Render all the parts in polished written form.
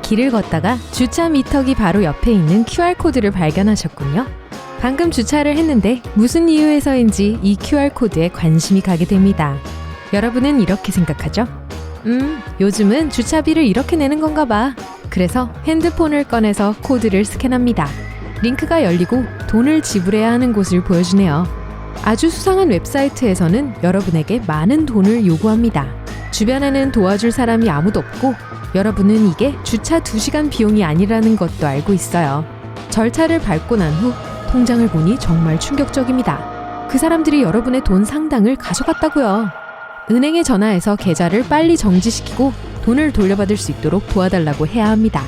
길을 걷다가 주차 미터기 바로 옆에 있는 QR코드를 발견하셨군요. 방금 주차를 했는데 무슨 이유에서인지 이 QR코드에 관심이 가게 됩니다. 여러분은 이렇게 생각하죠? 요즘은 주차비를 이렇게 내는 건가 봐. 그래서 핸드폰을 꺼내서 코드를 스캔합니다. 링크가 열리고 돈을 지불해야 하는 곳을 보여주네요. 아주 수상한 웹사이트에서는 여러분에게 많은 돈을 요구합니다. 주변에는 도와줄 사람이 아무도 없고 여러분은 이게 주차 2시간 비용이 아니라는 것도 알고 있어요. 절차를 밟고 난 후 통장을 보니 정말 충격적입니다. 그 사람들이 여러분의 돈 상당을 가져갔다고요. 은행에 전화해서 계좌를 빨리 정지시키고 돈을 돌려받을 수 있도록 도와달라고 해야 합니다.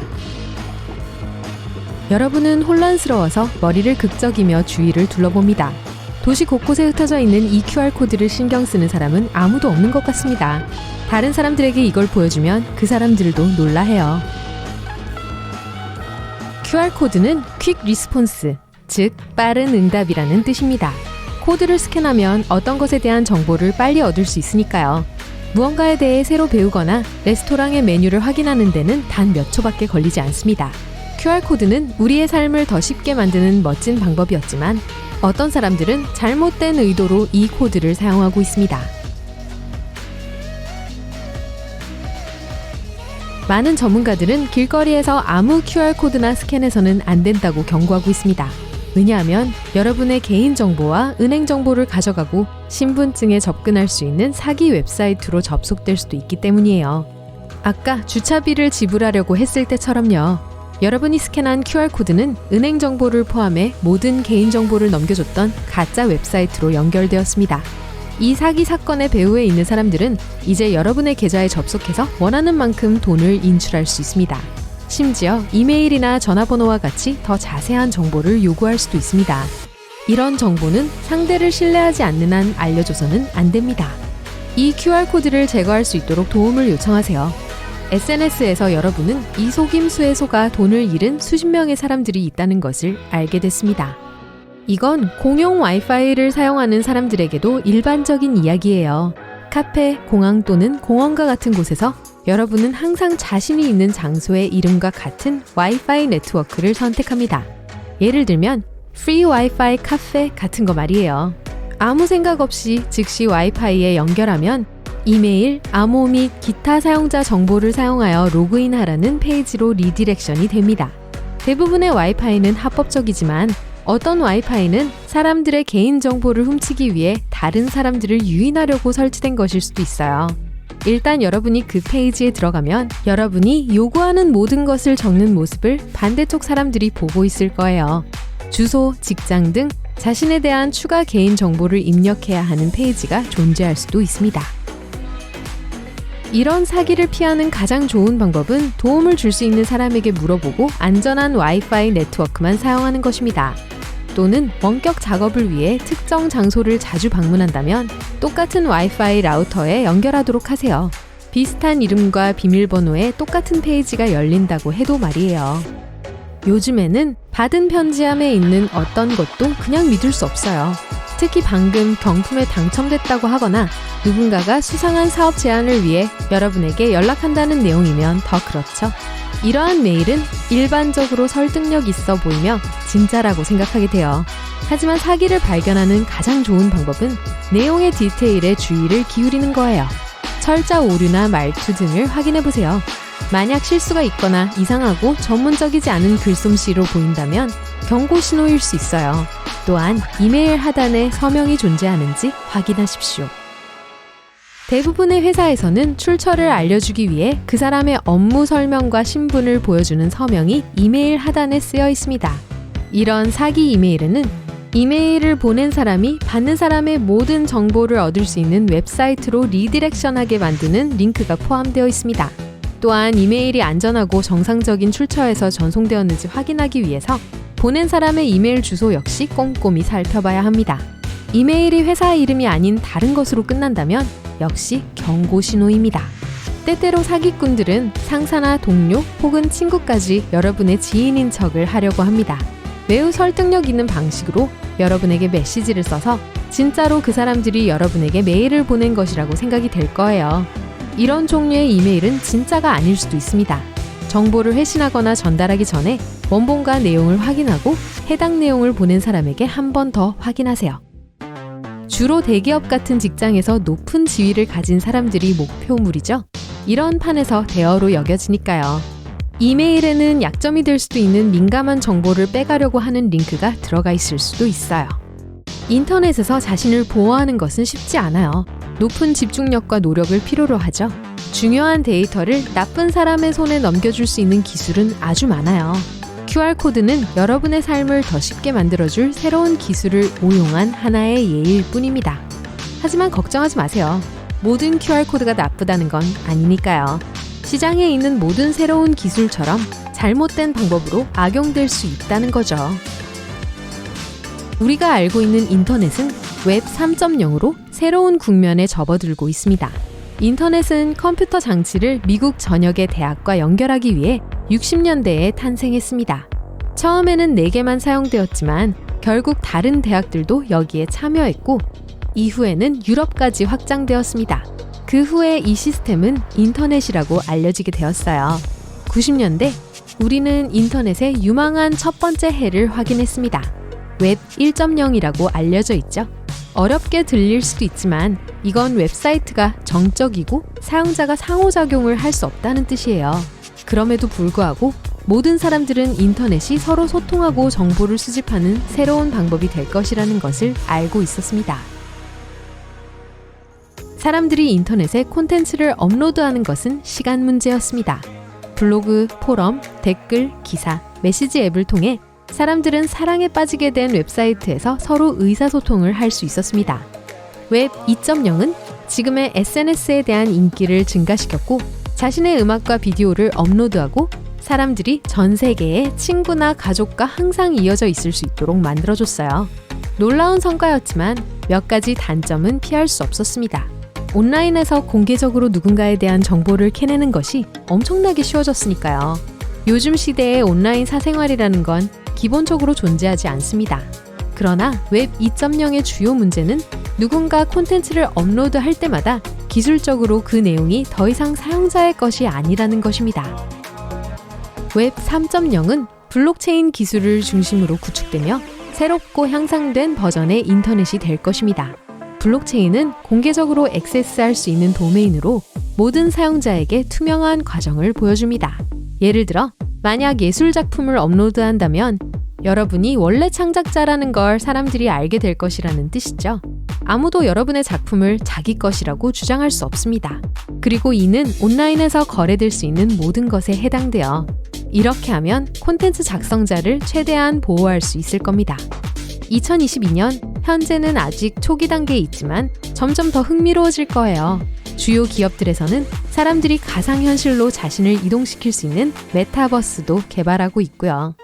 여러분은 혼란스러워서 머리를 극적이며 주위를 둘러봅니다. 도시 곳곳에 흩어져 있는 이 QR코드를 신경 쓰는 사람은 아무도 없는 것 같습니다. 다른 사람들에게 이걸 보여주면 그 사람들도 놀라해요. QR코드는 퀵 리스폰스, 즉 빠른 응답이라는 뜻입니다. 코드를 스캔하면 어떤 것에 대한 정보를 빨리 얻을 수 있으니까요. 무언가에 대해 새로 배우거나 레스토랑의 메뉴를 확인하는 데는 단 몇 초밖에 걸리지 않습니다. QR코드는 우리의 삶을 더 쉽게 만드는 멋진 방법이었지만 어떤 사람들은 잘못된 의도로 이 코드를 사용하고 있습니다. 많은 전문가들은 길거리에서 아무 QR코드나 스캔해서는 안 된다고 경고하고 있습니다. 왜냐하면 여러분의 개인정보와 은행정보를 가져가고 신분증에 접근할 수 있는 사기 웹사이트로 접속될 수도 있기 때문이에요. 아까 주차비를 지불하려고 했을 때처럼요. 여러분이 스캔한 QR코드는 은행정보를 포함해 모든 개인정보를 넘겨줬던 가짜 웹사이트로 연결되었습니다. 이 사기 사건의 배후에 있는 사람들은 이제 여러분의 계좌에 접속해서 원하는 만큼 돈을 인출할 수 있습니다. 심지어 이메일이나 전화번호와 같이 더 자세한 정보를 요구할 수도 있습니다. 이런 정보는 상대를 신뢰하지 않는 한 알려줘서는 안 됩니다. 이 QR코드를 제거할 수 있도록 도움을 요청하세요. SNS에서 여러분은 이 속임수에 속아 돈을 잃은 수십 명의 사람들이 있다는 것을 알게 됐습니다. 이건 공용 와이파이를 사용하는 사람들에게도 일반적인 이야기예요. 카페, 공항 또는 공원과 같은 곳에서 여러분은 항상 자신이 있는 장소의 이름과 같은 와이파이 네트워크를 선택합니다. 예를 들면 프리 와이파이 카페 같은 거 말이에요. 아무 생각 없이 즉시 와이파이에 연결하면 이메일, 암호 및 기타 사용자 정보를 사용하여 로그인하라는 페이지로 리디렉션이 됩니다. 대부분의 와이파이는 합법적이지만 어떤 와이파이는 사람들의 개인정보를 훔치기 위해 다른 사람들을 유인하려고 설치된 것일 수도 있어요. 일단 여러분이 그 페이지에 들어가면 여러분이 요구하는 모든 것을 적는 모습을 반대쪽 사람들이 보고 있을 거예요. 주소, 직장 등 자신에 대한 추가 개인 정보를 입력해야 하는 페이지가 존재할 수도 있습니다. 이런 사기를 피하는 가장 좋은 방법은 도움을 줄 수 있는 사람에게 물어보고 안전한 와이파이 네트워크만 사용하는 것입니다. 또는 원격 작업을 위해 특정 장소를 자주 방문한다면 똑같은 와이파이 라우터에 연결하도록 하세요. 비슷한 이름과 비밀번호에 똑같은 페이지가 열린다고 해도 말이에요. 요즘에는 받은 편지함에 있는 어떤 것도 그냥 믿을 수 없어요. 특히 방금 경품에 당첨됐다고 하거나 누군가가 수상한 사업 제안을 위해 여러분에게 연락한다는 내용이면 더 그렇죠. 이러한 메일은 일반적으로 설득력 있어 보이며 진짜라고 생각하게 돼요. 하지만 사기를 발견하는 가장 좋은 방법은 내용의 디테일에 주의를 기울이는 거예요. 철자 오류나 말투 등을 확인해보세요. 만약 실수가 있거나 이상하고 전문적이지 않은 글솜씨로 보인다면 경고 신호일 수 있어요. 또한 이메일 하단에 서명이 존재하는지 확인하십시오. 대부분의 회사에서는 출처를 알려주기 위해 그 사람의 업무 설명과 신분을 보여주는 서명이 이메일 하단에 쓰여 있습니다. 이런 사기 이메일에는 이메일을 보낸 사람이 받는 사람의 모든 정보를 얻을 수 있는 웹사이트로 리디렉션하게 만드는 링크가 포함되어 있습니다. 또한 이메일이 안전하고 정상적인 출처에서 전송되었는지 확인하기 위해서 보낸 사람의 이메일 주소 역시 꼼꼼히 살펴봐야 합니다. 이메일이 회사 이름이 아닌 다른 것으로 끝난다면 역시 경고 신호입니다. 때때로 사기꾼들은 상사나 동료 혹은 친구까지 여러분의 지인인 척을 하려고 합니다. 매우 설득력 있는 방식으로 여러분에게 메시지를 써서 진짜로 그 사람들이 여러분에게 메일을 보낸 것이라고 생각이 될 거예요. 이런 종류의 이메일은 진짜가 아닐 수도 있습니다. 정보를 회신하거나 전달하기 전에 원본과 내용을 확인하고 해당 내용을 보낸 사람에게 한 번 더 확인하세요. 주로 대기업 같은 직장에서 높은 지위를 가진 사람들이 목표물이죠. 이런 판에서 대어로 여겨지니까요. 이메일에는 약점이 될 수도 있는 민감한 정보를 빼가려고 하는 링크가 들어가 있을 수도 있어요. 인터넷에서 자신을 보호하는 것은 쉽지 않아요. 높은 집중력과 노력을 필요로 하죠. 중요한 데이터를 나쁜 사람의 손에 넘겨줄 수 있는 기술은 아주 많아요. QR코드는 여러분의 삶을 더 쉽게 만들어줄 새로운 기술을 오용한 하나의 예일 뿐입니다. 하지만 걱정하지 마세요. 모든 QR코드가 나쁘다는 건 아니니까요. 시장에 있는 모든 새로운 기술처럼 잘못된 방법으로 악용될 수 있다는 거죠. 우리가 알고 있는 인터넷은 웹 3.0으로 새로운 국면에 접어들고 있습니다. 인터넷은 컴퓨터 장치를 미국 전역의 대학과 연결하기 위해 60년대에 탄생했습니다. 처음에는 4개만 사용되었지만 결국 다른 대학들도 여기에 참여했고 이후에는 유럽까지 확장되었습니다. 그 후에 이 시스템은 인터넷이라고 알려지게 되었어요. 90년대 우리는 인터넷의 유망한 첫 번째 해를 확인했습니다. 웹 1.0이라고 알려져 있죠. 어렵게 들릴 수도 있지만 이건 웹사이트가 정적이고 사용자가 상호작용을 할 수 없다는 뜻이에요. 그럼에도 불구하고 모든 사람들은 인터넷이 서로 소통하고 정보를 수집하는 새로운 방법이 될 것이라는 것을 알고 있었습니다. 사람들이 인터넷에 콘텐츠를 업로드하는 것은 시간 문제였습니다. 블로그, 포럼, 댓글, 기사, 메시지 앱을 통해 사람들은 사랑에 빠지게 된 웹사이트에서 서로 의사소통을 할 수 있었습니다. 웹 2.0은 지금의 SNS에 대한 인기를 증가시켰고 자신의 음악과 비디오를 업로드하고 사람들이 전 세계에 친구나 가족과 항상 이어져 있을 수 있도록 만들어줬어요. 놀라운 성과였지만 몇 가지 단점은 피할 수 없었습니다. 온라인에서 공개적으로 누군가에 대한 정보를 캐내는 것이 엄청나게 쉬워졌으니까요. 요즘 시대의 온라인 사생활이라는 건 기본적으로 존재하지 않습니다. 그러나 웹 2.0의 주요 문제는 누군가 콘텐츠를 업로드할 때마다 기술적으로 그 내용이 더 이상 사용자의 것이 아니라는 것입니다. 웹 3.0은 블록체인 기술을 중심으로 구축되며 새롭고 향상된 버전의 인터넷이 될 것입니다. 블록체인은 공개적으로 액세스할 수 있는 도메인으로 모든 사용자에게 투명한 과정을 보여줍니다. 예를 들어 만약 예술작품을 업로드한다면 여러분이 원래 창작자라는 걸 사람들이 알게 될 것이라는 뜻이죠. 아무도 여러분의 작품을 자기 것이라고 주장할 수 없습니다. 그리고 이는 온라인에서 거래될 수 있는 모든 것에 해당되어 이렇게 하면 콘텐츠 작성자를 최대한 보호할 수 있을 겁니다. 2022년 현재는 아직 초기 단계에 있지만 점점 더 흥미로워질 거예요. 주요 기업들에서는 사람들이 가상현실로 자신을 이동시킬 수 있는 메타버스도 개발하고 있고요.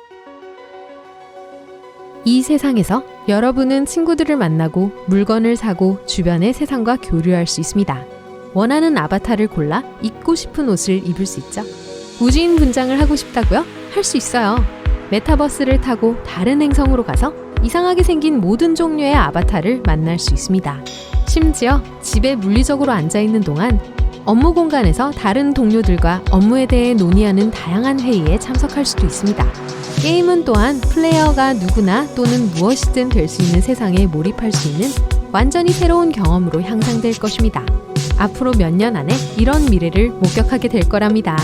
이 세상에서 여러분은 친구들을 만나고 물건을 사고 주변의 세상과 교류할 수 있습니다. 원하는 아바타를 골라 입고 싶은 옷을 입을 수 있죠. 우주인 분장을 하고 싶다고요? 할 수 있어요. 메타버스를 타고 다른 행성으로 가서 이상하게 생긴 모든 종류의 아바타를 만날 수 있습니다. 심지어 집에 물리적으로 앉아있는 동안 업무 공간에서 다른 동료들과 업무에 대해 논의하는 다양한 회의에 참석할 수도 있습니다. 게임은 또한 플레이어가 누구나 또는 무엇이든 될 수 있는 세상에 몰입할 수 있는 완전히 새로운 경험으로 향상될 것입니다. 앞으로 몇 년 안에 이런 미래를 목격하게 될 거랍니다.